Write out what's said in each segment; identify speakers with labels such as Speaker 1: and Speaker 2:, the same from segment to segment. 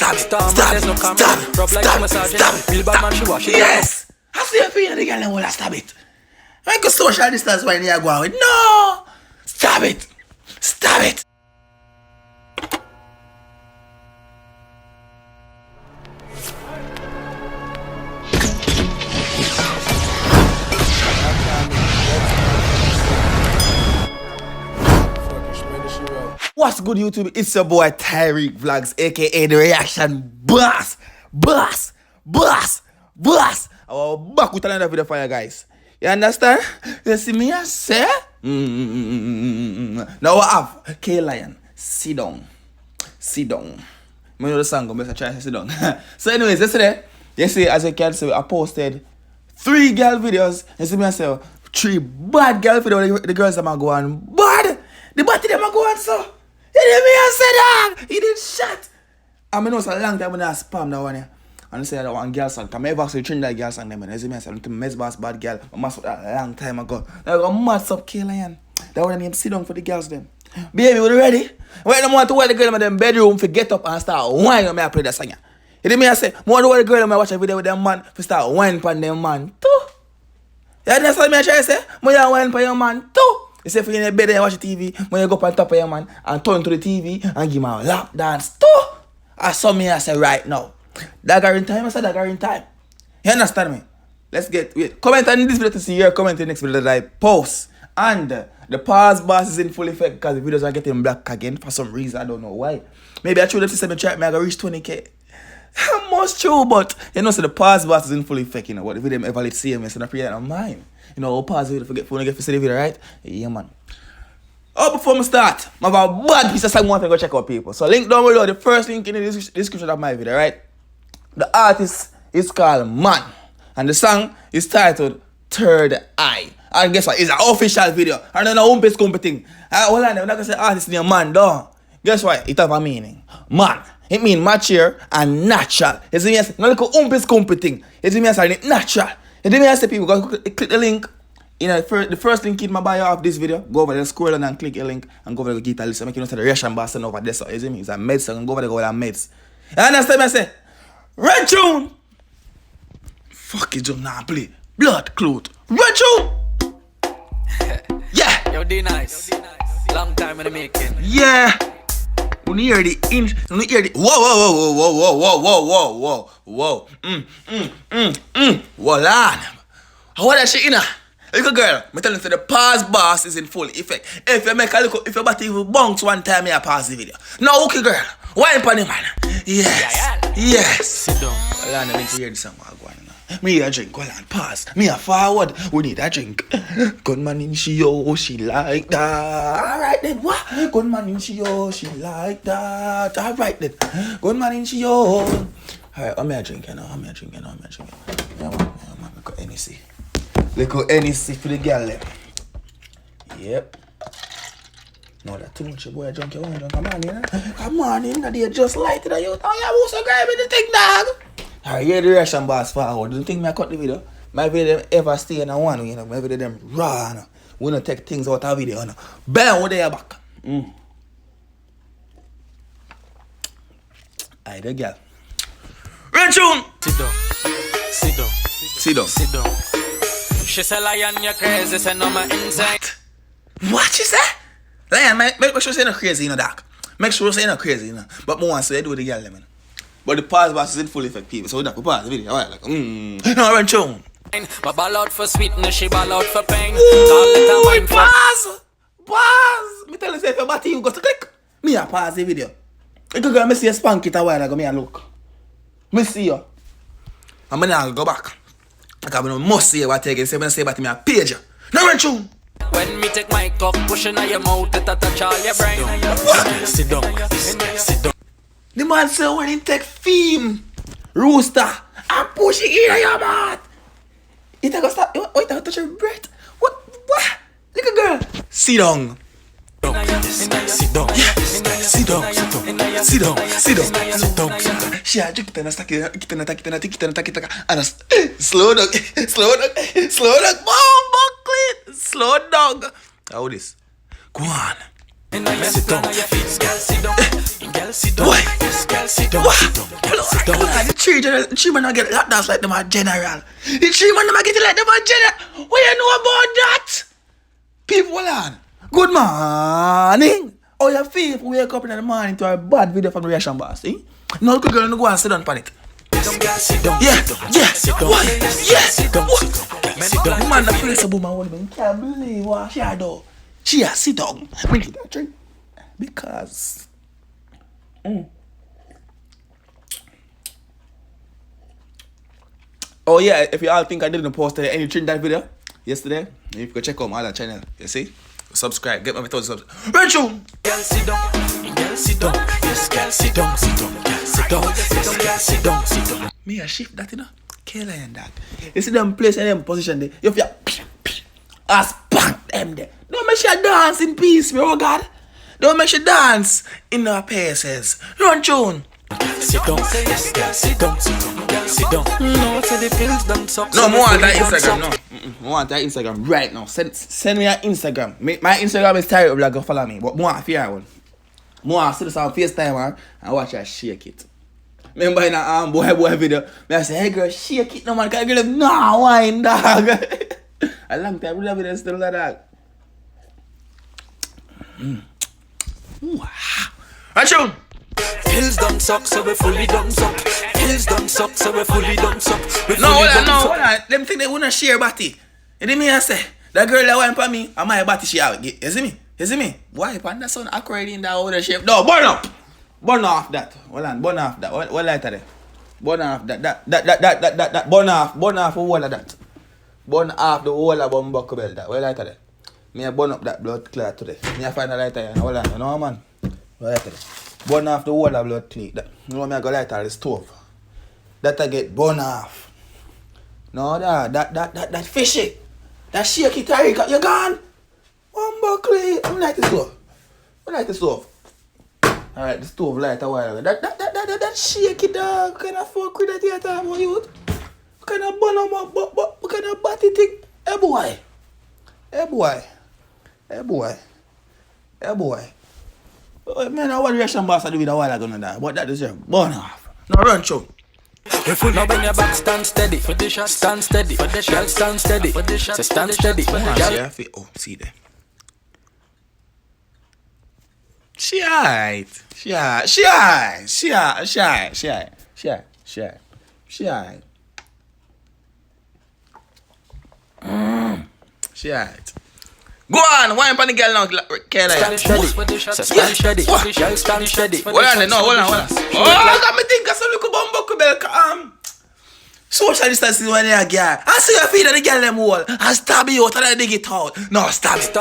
Speaker 1: Stab it. Stab it. Stab it. Yes. I see you feeling the girl and wanna stab it. I could social distance when you're going. No. Stab it. Stab it. What's good, YouTube? It's your boy Tyrekevlogs, aka the reaction boss. I'm back with another video for you guys. You understand? You see me, I say? Now I have K-Lion, Siddung. I know the song, I'm going to try to sit down. So anyways, yesterday, as you can see, I posted 3 girl videos. You see me, I say 3 bad girl videos. The girls are going bad. The body them are going so. You didn't me I say that. He did shot. I mean, it was a long time when I spam that one here. And I say that one girl song. I never actually Trinidad girl song them. You see me I say, I'm Mesbah's bad girl. I must have that a long time ago. I got mad up K-Lion. That one name Siddung for the girls them. Baby, we ready? When I want to wear the girl in them bedroom for get up and start whining when I play that song. You didn't me I say, I want to wear the girl and watch a video with them man for start whining on them man too. You understand me I try to say? I whine on your man too. You say for you in the bed and watch the TV, when you go up on top of your man and turn to the TV and give him a lap dance too. I saw me I say right now. Dagger in time, I said dagger in time. You understand me? Let's wait. Comment on this video to see your comment in the next video that I post. And the pause boss is in full effect because the videos are getting black again for some reason. I don't know why. Maybe I told them to send me track me, I gotta reach 20k. Most true, but you know, so the pause boss is in full effect, you know. What the video ever let's see him, so I pray that on mine. You know, I'll pause the video, forget phone, get to see the video, right? Yeah, man. Oh, before I start, I have a bad piece of song I want to go check out people. So link down below, the first link in the description of my video, right? The artist is called Man. And the song is titled Third Eye. And guess what? It's an official video. And then a umpis thing. Hold on, I'm not going to say artist name Man, though. Guess what? It have a meaning. Man. It means mature and natural. You see me? Not like a umpis thing. You see me? It's natural. You see me? I say people, go click the link. You know, the first link in my bio of this video. Go over there, scroll and click a link and go over there, get a list. Make you know the reaction boss over there. So you see me? It's a meds. So go over there, go over there, meds. You understand me? I say, red tune. Fuck it, John. Nah, play. Blood clot. Red tune. Yeah.
Speaker 2: Yo, D-Nice. Long time in the making.
Speaker 1: Yeah. When you hear the inch, when you hear the whoa. Voila. What that shit in a? Little girl, me tell you the pause boss is in full effect. If you make a look, if your body even bounce one time, me a pause the video. Now, okay, girl, wine pon the man. Yes.
Speaker 2: Sit down.
Speaker 1: Hold on, I need to hear this song. Me a drink, hold on, pause. Me a forward, we need a drink. Gunman in she, oh, she like that. Alright then, what? Gunman in she, oh, she like that. Alright then, gunman in she, oh. Alright, I'm a drink, you know, Yeah, man, look at NEC. Look at NEC for the girl, then. Yep. No, that too much, boy, drunk, you want drunk, come on, you know? Come on, you know, they just light it, you. Oh, yeah, who's so great with the thing, dog? Alright, yeah, the reaction boss forward. Don't think me I cut the video. My video them ever stay in a one, you know. My video them raw, you know. We don't take things out of video, you know. Bam, they are back. Alright, the girl. Red tune! Sit down.
Speaker 2: She say lion, you're crazy, say no my inside.
Speaker 1: What she say? Lion, make sure you say no crazy, you know, doc. Make sure you say no crazy, you know. But more want to say do the girl, man. But the pause boss is in full effect, people. So that we pause the video. Alright, like, no, run tune.
Speaker 2: My ball out for sweetness, she ball out for pain.
Speaker 1: Ooh, pause! Me tell you, say if your body you go to click. Me a pause the video. You go me see a spank it a while ago, me a look. Me see you. And me now go back. Because I must see what I take it. Say when I say about me a page you. No run tune.
Speaker 2: When me take my cock, pushing on your mouth, it touch all your brain. Sit down.
Speaker 1: The man say when he take film, rooster, and push it in your mouth. He take a stop. Wait, I touch your breath. What? Look a girl. Sit down. She a drink and stack it and slow dog. Slow dog. How this? Go on.
Speaker 2: Sit down, girl, sit down. Girl, sit down.
Speaker 1: Why?
Speaker 2: Girl, sit down. Sit down.
Speaker 1: The three man get locked down like them are general. The three man get it like them are general. What you know about that? People on. Good morning. How you feel if we wake up in the morning to a bad video from the reaction boss? Eh? No good girl, no go and sit down on it.
Speaker 2: Sit down.
Speaker 1: Yeah, yeah, what? Yeah,
Speaker 2: Sit down.
Speaker 1: what?
Speaker 2: Sit down.
Speaker 1: Man, the place of woman woman can't believe what she had done. She has sit down. Bring it that drink. Because oh yeah, if you all think I didn't post any Trinidad video yesterday, you can check out my other channel. You see? Subscribe. Get my thumbs up. Rachel!
Speaker 2: Girl, sit down. Girl, sit down. Yes, girl, sit down. Sit down. Girl, sit down. Yes, girl, sit down. Sit down.
Speaker 1: Me a shift that, you know? K-Lion that. You see them place in them position there. You feel as bang them there. Don't make sure dance in peace, oh God. Don't make sure dance in our paces. Run tune.
Speaker 2: Sit down. Yes, girl, sit down. Sit down. Girl, sit down. No, say the pills done suck.
Speaker 1: No, more on that Instagram. No, more on that Instagram right now. Send me your Instagram. My Instagram is Tyrekevlogs. Go follow me. But more if you one. More see this on FaceTime man, and watch her shake it. Remember in a boy video, I say, hey girl, shake it no man. Cause girl, nah, wine dog. A long time we love it still like that. Action!
Speaker 2: Pills done suck, so we fully done suck. Pills done suck, so we fully done suck.
Speaker 1: No, hold on. Them think they wanna share body. You see me I say? That girl that wine for me, and my body she out. You see me? You see me? Why? Pan that sound accurate in that other shape. No, burn up! Burn off that. Hold on, burn off that. What lighter there? Burn off that. Burn off the whole of that. Burn off the whole of bumbuckle belt that. What lighter there? Me a burn up that blood clot today. Me a find a lighter here. Hold on, you know man? What lighter there? Burn off the whole of blood clot. That. You know me a go lighter the stove. That I get burn off. No, that fishy. That shaky Tyrekevlogs, you gone? Bumbuckle. I'm light the stove. I light the stove. Alright, the stove light a while ago. That shaky dog. What kind of fuck with that here time, what youth? What kind of bun up, what kind of batty thing? Hey boy. Oh, man, I want reaction boss I do with a while ago now that. But that is your burn off. No run show.
Speaker 2: Now bring your back, stand steady. For the shot, stand steady. For the shot, stand steady. For the shot, stand steady.
Speaker 1: Oh, see there. She alright. She alright. Go on, wine for the girl now, K-Lion.
Speaker 2: Stand steady. Stand steady.
Speaker 1: Hold on. Oh, I got me think of some little bumbuckle bell. Social distancing when you're a girl. I see your feet at the girl them wall. I stab you out and I dig it out. No, stab it.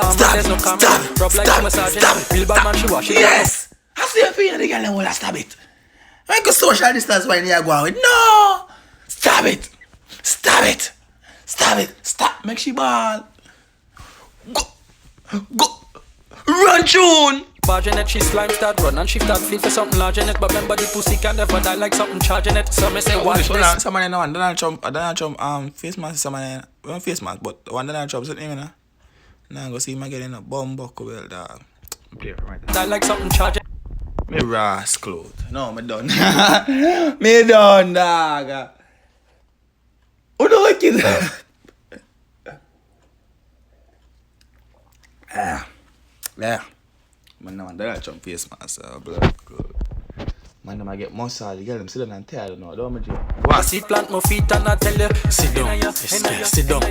Speaker 1: Yes. I see your feet at the girl them wall. I stab it. I go social distance when you're going. No. Stab it. Stop. Make she ball. Go. Run tune.
Speaker 2: Barging it, she slime start run and she start feel for something large in it. But remember the pussy can never die like something charging it. So me say watch this.
Speaker 1: Somebody know one Donald Trump face mask somebody one face mask but one Donald Trump something now. Now go see him again in a bumbuckle bell dog. Play right there.
Speaker 2: Die like something charging.
Speaker 1: Me rascal. No, me done. Me done dog. Oh no wicked. Yeah. Man, no, Donald Trump face mask, blood good. Man, them I get muscle, you get them sit down and tired now, don't me
Speaker 2: I see plant my feet and I tell you, sit down, sit down.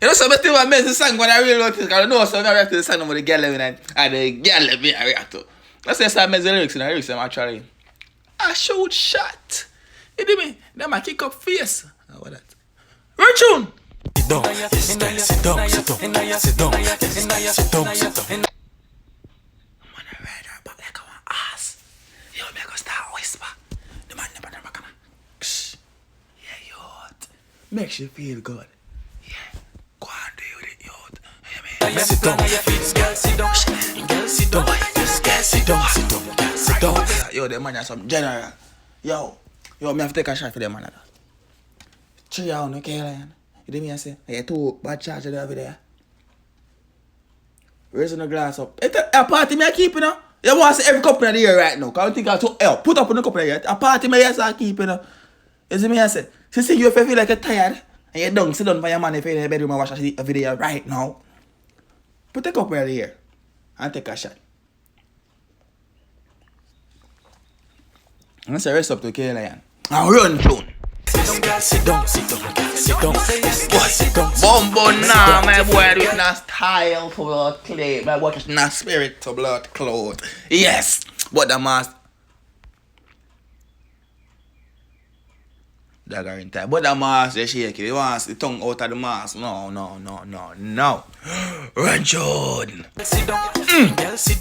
Speaker 1: You know, something I made the song when I really wrote it, I don't know, so I react to the song with the girl and the girl me I react to. That's just I made the lyrics and the lyrics, I'm actually, I shoot shot. You do me? Then I kick up face. What that? Run tune!
Speaker 2: Sit down. Man,
Speaker 1: I ride her back like an ass. Yo, me go start whisper. The man never gonna. Yeah, youth. Makes you feel good. Yeah. Go on, do it, youth. Hear me?
Speaker 2: sit down. Sit down.
Speaker 1: Yo, them man are some general. Yo, me have to take a shot for them man. 3 rounds, okay, Lion. You do me I say, I get 2 bad charges over there. Raising the glass up. It's a party me I keep, you know. You want to see every company in the year right now. Because I think I took help. Put up in the company here. A party me yes I keep, you know. You see me I say. So see you if you feel like you're tired and you're done, sit down for your man if you're in the bedroom and watch a video right now. Put the cup right here and take a shot. I'm say rest up to K-Lion. And run tune.
Speaker 2: Sit down,
Speaker 1: Bumbo now, my boy, with no style to blood clay. My boy, with no spirit to blood clothes. Yes, but the mask. Dagger in time. But the mask, they shake it. He wants the tongue out of the mask. No. Run, John.
Speaker 2: sit down.
Speaker 1: Yes, yeah.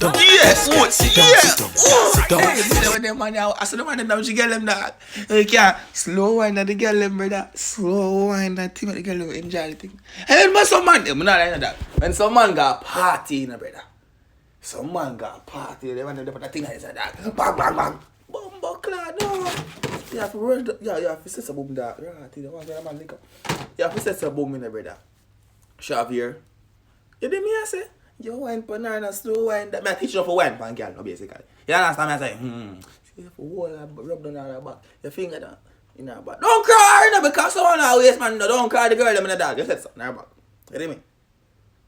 Speaker 1: I said the man them she get them that. You can't slow wine that the girl them brother. Slow wine that thing that the girl them enjoy the thing. And then when some man them not like that. When some man got party in a brother. Some man got party. They want them to put a thing like that. Bang bang bang. Bumbo clad no. You have to rush the, you have to set some boom that. You have to set some boom in the brother. Shove here. You did me I say? You wine banana, slow wine. That I teach you for wine, pan girl, no basically. You understand me? I say, See if you rub down on her back, your finger down in her back. Don't cry, no, because someone always man, no, don't cry the girl them in the dog. You said something in her back. You hear me?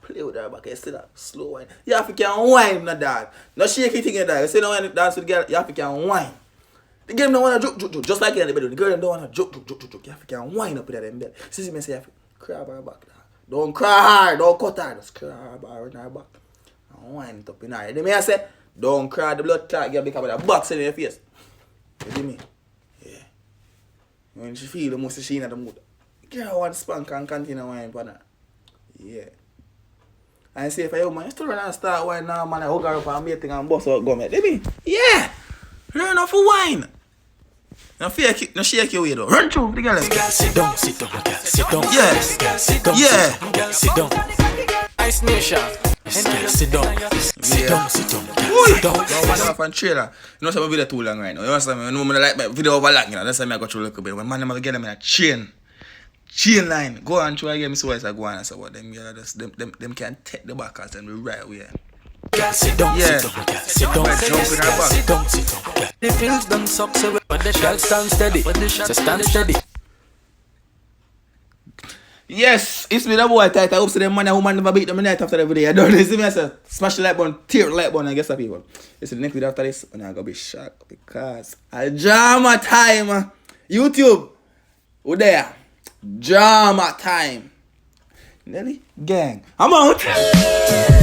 Speaker 1: Play with her back, you see that slow wine. You have to can wine in the dog. No shaky thing in the dog. You see no when you dance with the girl, you have to can wine. The girl don't want to joke, just like in the bedroom. The girl don't want to joke. You have to can wine up in them bed. See me say you have to grab her back. Don't cry hard, don't cut her, just grab her in her back. And wind it up in her. You me I say, don't cry, the blood clot get because of the box in your face. You see me? Yeah. When she feel the most she in the mood. Girl want spank and continue wine for her. Yeah. And say if I man, you still run and start wine now, man, I hug her up and make thing and bust out gum. You me? Yeah. Learn how to wine. No shake your way though. Run through the girl.
Speaker 2: Sit down.
Speaker 1: Yeah. Yeah.
Speaker 2: Sit down. Ice Nation. Sit down.
Speaker 1: No man off on trailer. You know some video too long right now. You know what I mean? I like my video over long, you know. That's why I go through a little bit. When man them get them in a chain line. Go on try again, so I go on and say what them girl just them can take the back and we right away.
Speaker 2: Sit down.
Speaker 1: Yeah.
Speaker 2: Sit down.
Speaker 1: Jump in her back.
Speaker 2: The pills done suck so but the shall stand steady. So stand steady.
Speaker 1: Yes, it's me the boy tight. I hope so them man and woman never beat them night after the video. I don't know. See me I say smash the like button, tear the like button and guess what people. It's the next video after this and I'm gonna be shocked because a drama time. YouTube. Who there? Drama time. Nelly gang. I'm out.